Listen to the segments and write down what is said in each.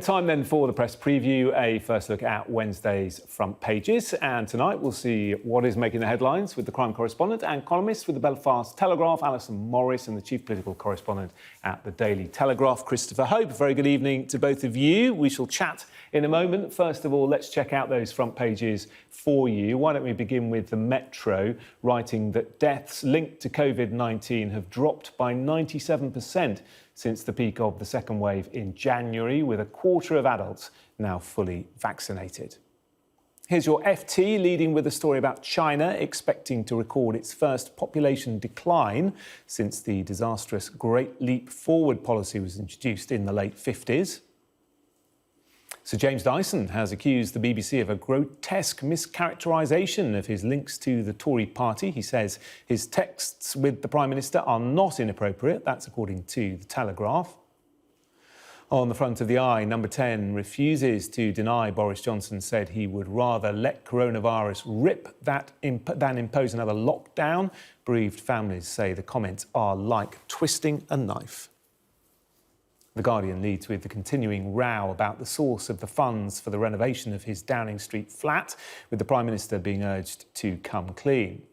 Time then for the press preview, a first look at Wednesday's front pages. And tonight we'll see what is making the headlines with the crime correspondent and columnist with the Belfast Telegraph, Allison Morris, and the chief political correspondent at the Daily Telegraph, Christopher Hope. Very good evening to both of you. We shall chat in a moment. First of all, let's check out those front pages for you. Why don't we begin with the Metro, writing that deaths linked to COVID-19 have dropped by 97% since the peak of the second wave in January, with a quarter of adults now fully vaccinated. Here's your FT leading with a story about China expecting to record its first population decline since the disastrous Great Leap Forward policy was introduced in the late 50s. Sir James Dyson has accused the BBC of a grotesque mischaracterisation of his links to the Tory party. He says his texts with the Prime Minister are not inappropriate. That's according to the Telegraph. On the front of the Eye, Number 10 refuses to deny Boris Johnson said he would rather let coronavirus rip than impose another lockdown. Bereaved families say the comments are like twisting a knife. The Guardian leads with the continuing row about the source of the funds for the renovation of his Downing Street flat, with the Prime Minister being urged to come clean.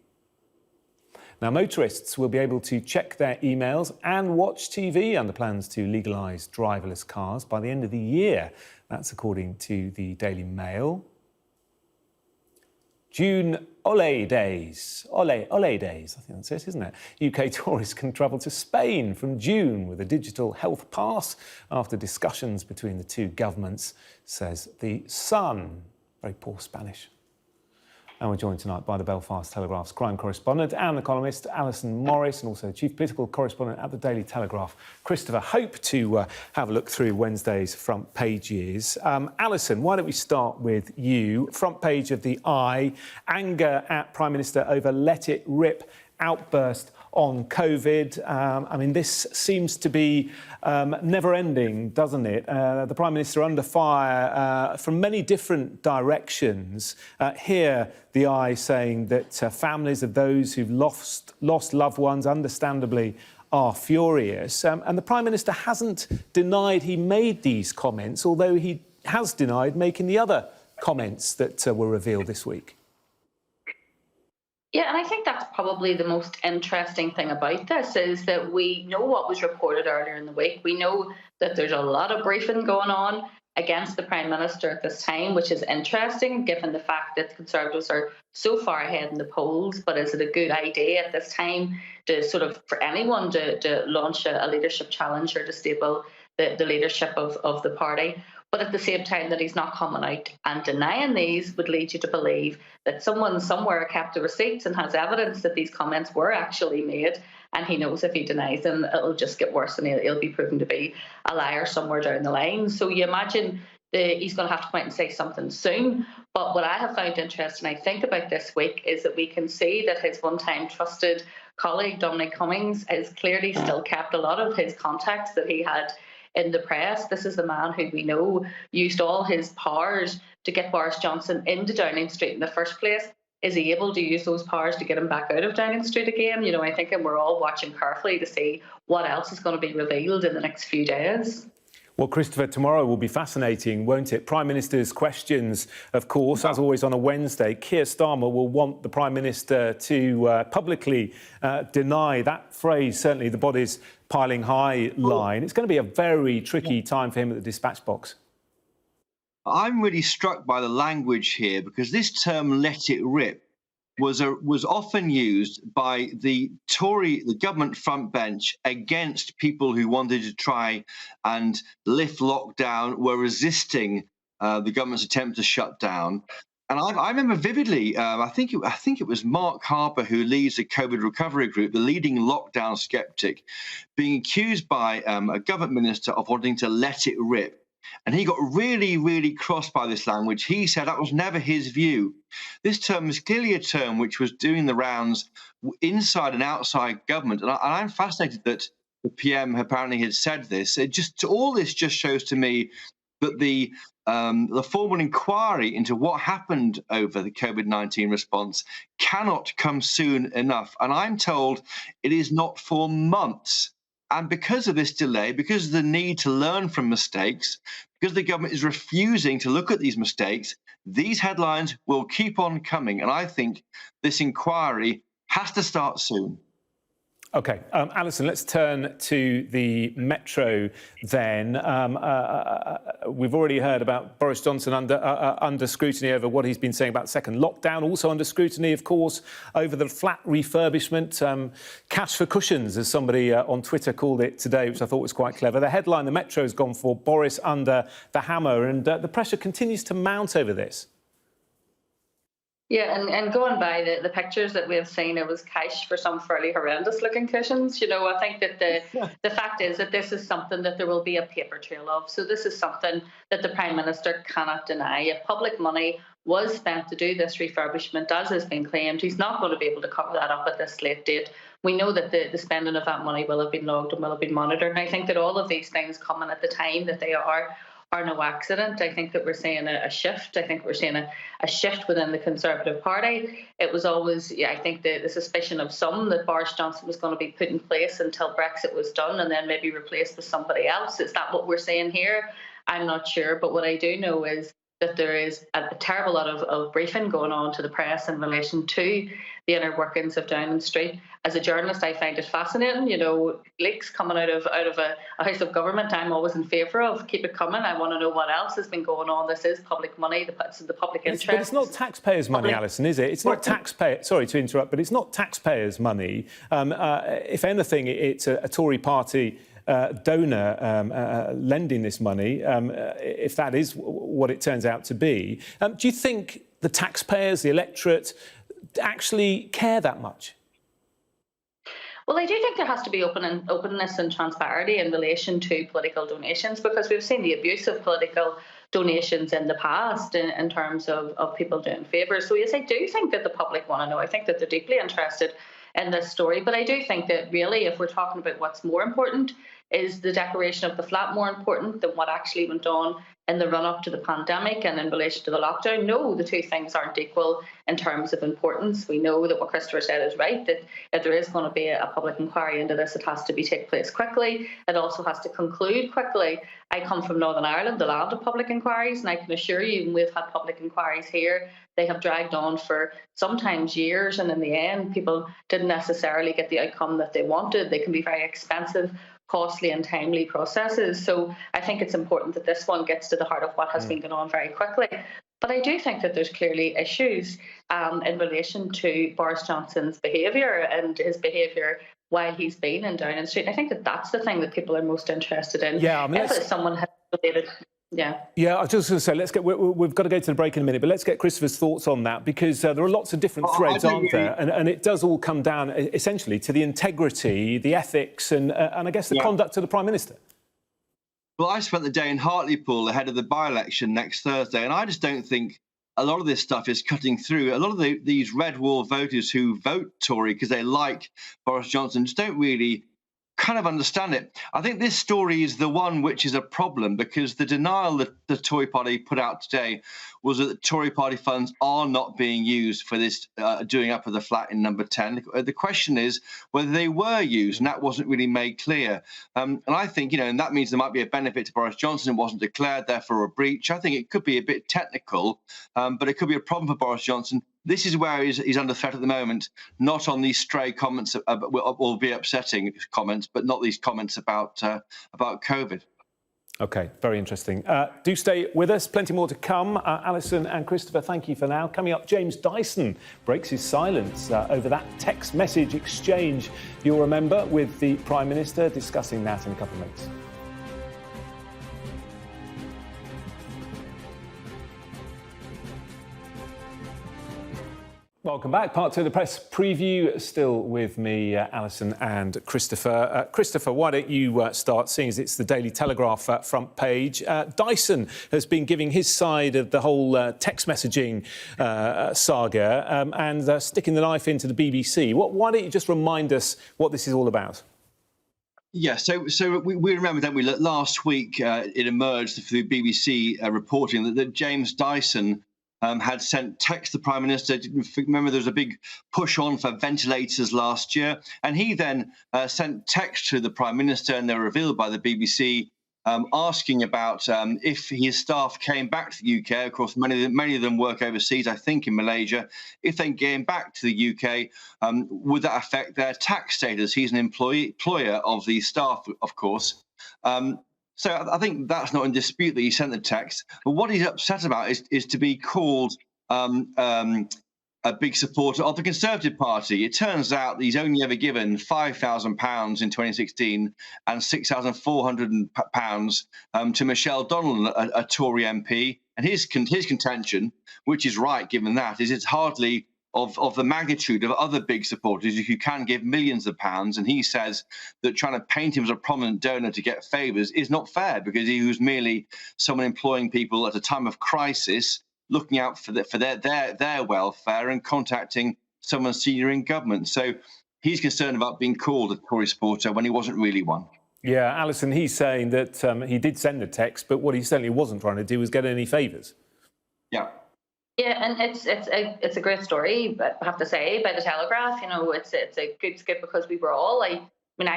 Now, motorists will be able to check their emails and watch TV under plans to legalise driverless cars by the end of the year. That's according to the Daily Mail. June Ole Days. Ole Days, I think that's it, isn't it? UK tourists can travel to Spain from June with a digital health pass after discussions between the two governments, says The Sun. Very poor Spanish. And we're joined tonight by the Belfast Telegraph's crime correspondent and the columnist Allison Morris, and also chief political correspondent at the Daily Telegraph, Christopher Hope, to have a look through Wednesday's front pages. Allison, why don't we start with you? Front page of the Eye, anger at Prime Minister over let it rip outburst on COVID. I mean, this seems to be never-ending, doesn't it? The Prime Minister under fire from many different directions. Here, the Eye saying that families of those who've lost loved ones, understandably, are furious. And the Prime Minister hasn't denied he made these comments, although he has denied making the other comments that were revealed this week. Yeah, and I think that's probably the most interesting thing about this is that we know what was reported earlier in the week. We know that there's a lot of briefing going on against the Prime Minister at this time, which is interesting given the fact that the Conservatives are so far ahead in the polls. But is it a good idea at this time to sort of for anyone to launch a leadership challenge or to stable the leadership of the party? But at the same time that he's not coming out and denying these would lead you to believe that someone somewhere kept the receipts and has evidence that these comments were actually made, and he knows if he denies them, it'll just get worse and he'll be proven to be a liar somewhere down the line. So you imagine he's going to have to come out and say something soon. But what I have found interesting, I think, about this week is that we can see that his one-time trusted colleague, Dominic Cummings, has clearly still kept a lot of his contacts that he had in the press. This is the man who we know used all his powers to get Boris Johnson into Downing Street in the first place. Is he able to use those powers to get him back out of Downing Street again? You know, I think we're all watching carefully to see what else is going to be revealed in the next few days. Well, Christopher, tomorrow will be fascinating, won't it? Prime Minister's questions, of course, as always on a Wednesday. Keir Starmer will want the Prime Minister to publicly deny that phrase, certainly the body's piling high line. It's going to be a very tricky time for him at the dispatch box. I'm really struck by the language here because this term "let it rip" was often used by the government front bench against people who wanted to try and lift lockdown, were resisting the government's attempt to shut down. And I remember vividly, I think it was Mark Harper, who leads the COVID recovery group, the leading lockdown skeptic, being accused by a government minister of wanting to let it rip. And he got really, really cross by this language. He said that was never his view. This term is clearly a term which was doing the rounds inside and outside government. And I'm fascinated that the PM apparently had said this. All this just shows to me that the formal inquiry into what happened over the COVID-19 response cannot come soon enough. And I'm told it is not for months. And because of this delay, because of the need to learn from mistakes, because the government is refusing to look at these mistakes, these headlines will keep on coming. And I think this inquiry has to start soon. OK, Alison, let's turn to the Metro then. We've already heard about Boris Johnson under scrutiny over what he's been saying about second lockdown, also under scrutiny, of course, over the flat refurbishment. Cash for cushions, as somebody on Twitter called it today, which I thought was quite clever. The headline, the Metro has gone for Boris under the hammer, and the pressure continues to mount over this. Yeah, and going by the pictures that we have seen, it was cash for some fairly horrendous looking cushions. You know, I think that the fact is that this is something that there will be a paper trail of. So this is something that the Prime Minister cannot deny. If public money was spent to do this refurbishment, as has been claimed, he's not going to be able to cover that up at this late date. We know that the spending of that money will have been logged and will have been monitored. And I think that all of these things coming at the time that they are no accident. I think that we're seeing a shift. I think we're seeing a shift within the Conservative Party. It was always, I think, the suspicion of some that Boris Johnson was going to be put in place until Brexit was done and then maybe replaced with somebody else. Is that what we're seeing here? I'm not sure. But what I do know is that there is a terrible lot of briefing going on to the press in relation to the inner workings of Downing Street. As a journalist, I find it fascinating. You know, leaks coming out of a House of Government, I'm always in favour of. Keep it coming. I want to know what else has been going on. This is public money, it's in the public interest. But it's not taxpayers' money, Alison, is it? It's not taxpayer. Sorry to interrupt, but it's not taxpayers' money. If anything, it's a Tory party donor lending this money, if that is what it turns out to be. Do you think the taxpayers, the electorate, actually care that much? Well, I do think there has to be openness and transparency in relation to political donations, because we've seen the abuse of political donations in the past in terms of people doing favours. So yes, I do think that the public want to know. I think that they're deeply interested in this story. But I do think that really, if we're talking about what's more important, is the decoration of the flat more important than what actually went on in the run-up to the pandemic and in relation to the lockdown? No, the two things aren't equal in terms of importance. We know that what Christopher said is right, that if there is going to be a public inquiry into this, it has to take place quickly. It also has to conclude quickly. I come from Northern Ireland, the land of public inquiries, and I can assure you, we've had public inquiries here. They have dragged on for sometimes years, and in the end, people didn't necessarily get the outcome that they wanted. They can be very expensive, costly and timely processes. So I think it's important that this one gets to the heart of what has been going on very quickly. But I do think that there's clearly issues in relation to Boris Johnson's behaviour and his behaviour while he's been in Downing Street. And I think that that's the thing that people are most interested in. Yeah, I mean, if someone has related. Yeah, I was just going to say, we've got to go to the break in a minute, but let's get Christopher's thoughts on that, because there are lots of different threads, aren't there? And it does all come down, essentially, to the integrity, the ethics and I guess the conduct of the Prime Minister. Well, I spent the day in Hartlepool ahead of the by-election next Thursday, and I just don't think a lot of this stuff is cutting through. A lot of these red wall voters who vote Tory because they like Boris Johnson just don't really kind of understand it. I think this story is the one which is a problem, because the denial that the Tory party put out today was that the Tory party funds are not being used for this doing up of the flat in number 10. The question is whether they were used, and that wasn't really made clear. And I think, and that means there might be a benefit to Boris Johnson. It wasn't declared, therefore a breach. I think it could be a bit technical, but it could be a problem for Boris Johnson. This is where he's under threat at the moment, not on these stray comments, will be upsetting comments, but not these comments about COVID. OK, very interesting. Do stay with us. Plenty more to come. Alison and Christopher, thank you for now. Coming up, James Dyson breaks his silence over that text message exchange, you'll remember, with the Prime Minister, discussing that in a couple of minutes. Welcome back. Part two of the press preview. Still with me, Alison and Christopher. Christopher, why don't you start, seeing as it's the Daily Telegraph front page. Dyson has been giving his side of the whole text messaging saga and sticking the knife into the BBC. Why don't you just remind us what this is all about? Yeah, so we remember, don't we, that last week it emerged through BBC reporting that James Dyson had sent text to the Prime Minister. Remember, there was a big push on for ventilators last year. And he then sent text to the Prime Minister, and they were revealed by the BBC, asking about if his staff came back to the UK. Of course, many of them work overseas, I think in Malaysia. If they came back to the UK, would that affect their tax status? He's an employer of the staff, of course. So I think that's not in dispute that he sent the text. But what he's upset about is to be called a big supporter of the Conservative Party. It turns out that he's only ever given £5,000 in 2016 and £6,400 to Michelle Donnellan, a Tory MP. And his contention, which is right given that, is it's hardly of the magnitude of other big supporters who can give millions of pounds. And he says that trying to paint him as a prominent donor to get favours is not fair, because he was merely someone employing people at a time of crisis, looking out for their welfare and contacting someone senior in government. So he's concerned about being called a Tory supporter when he wasn't really one. Yeah, Alison, he's saying that he did send the text, but what he certainly wasn't trying to do was get any favours. Yeah. Yeah, and it's a great story, but I have to say, by the Telegraph. It's a good skip, because we were all I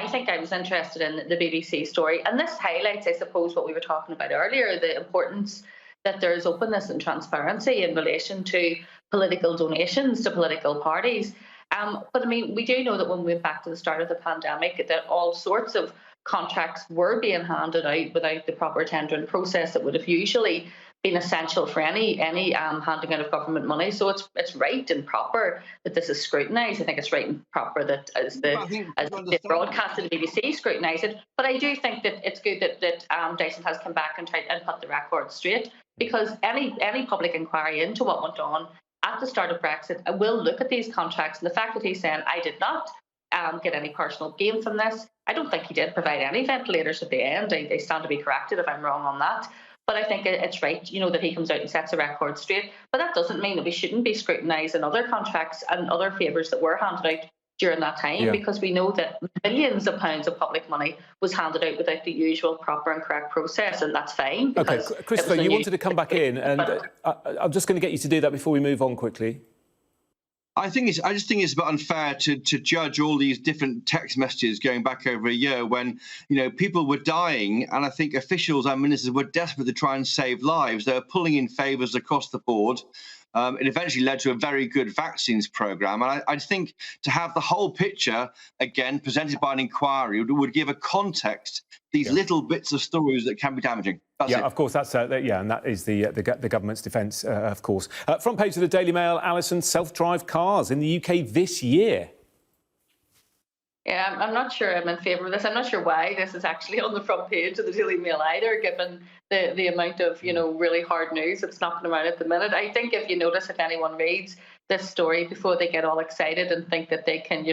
think I was interested in the BBC story, and this highlights, I suppose, what we were talking about earlier, the importance that there is openness and transparency in relation to political donations to political parties. But we do know that when we went back to the start of the pandemic, that all sorts of contracts were being handed out without the proper tendering process that would have usually been essential for any handing out of government money. So it's right and proper that this is scrutinised. I think it's right and proper that as the broadcast of the BBC scrutinise it. But I do think that it's good that Dyson has come back and tried and put the record straight, because any public inquiry into what went on at the start of Brexit will look at these contracts. And the fact that he's saying, I did not get any personal gain from this, I don't think he did provide any ventilators at the end. I stand to be corrected if I'm wrong on that. But I think it's right, that he comes out and sets a record straight. But that doesn't mean that we shouldn't be scrutinising other contracts and other favours that were handed out during that time, because we know that millions of pounds of public money was handed out without the usual proper and correct process, and that's fine. OK, Christopher, you wanted to come back in, and I'm just going to get you to do that before we move on quickly. I just think it's a bit unfair to judge all these different text messages going back over a year when, people were dying, and I think officials and ministers were desperate to try and save lives. They were pulling in favours across the board. It eventually led to a very good vaccines programme. And I think to have the whole picture, again, presented by an inquiry would give a context, these little bits of stories that can be damaging. That's it. Of course, that's and that is the government's defence, of course. Front page of the Daily Mail, Alison, self-drive cars in the UK this year. Yeah, I'm not sure I'm in favour of this. I'm not sure why this is actually on the front page of the Daily Mail either, given the amount of, really hard news that's knocking around at the minute. I think if you notice, if anyone reads this story before they get all excited and think that they can,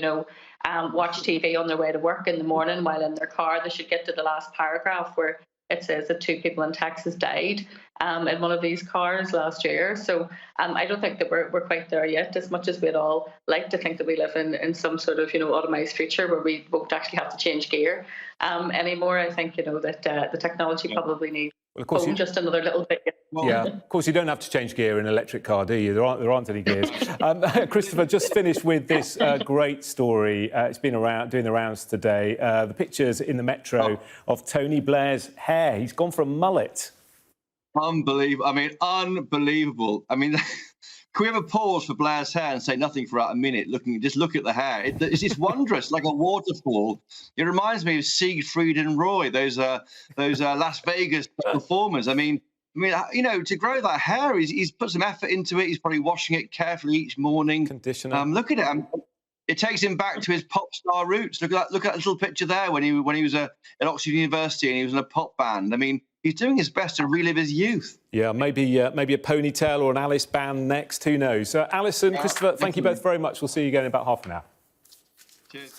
watch TV on their way to work in the morning while in their car, they should get to the last paragraph where it says that 2 people in Texas died in one of these cars last year. So I don't think that we're quite there yet, as much as we'd all like to think that we live in some sort of, automised future where we won't actually have to change gear anymore. I think, that the technology probably needs just another little bit. Yeah, of course, you don't have to change gear in an electric car, do you? There aren't any gears. Christopher, just finished with this great story. It's been doing the rounds today. The pictures in the Metro of Tony Blair's hair. He's gone for a mullet. Unbelievable. Unbelievable. Can we have a pause for Blair's hair and say nothing for a minute? Just look at the hair. It's wondrous, like a waterfall. It reminds me of Siegfried and Roy, those Las Vegas performers. To grow that hair, he's put some effort into it. He's probably washing it carefully each morning. Conditioner. Look at it. It takes him back to his pop star roots. Look at that little picture there when he was at Oxford University and he was in a pop band. He's doing his best to relive his youth. Yeah, maybe a ponytail or an Alice band next. Who knows? Alison, Christopher, thank you both very much. We'll see you again in about half an hour. Cheers.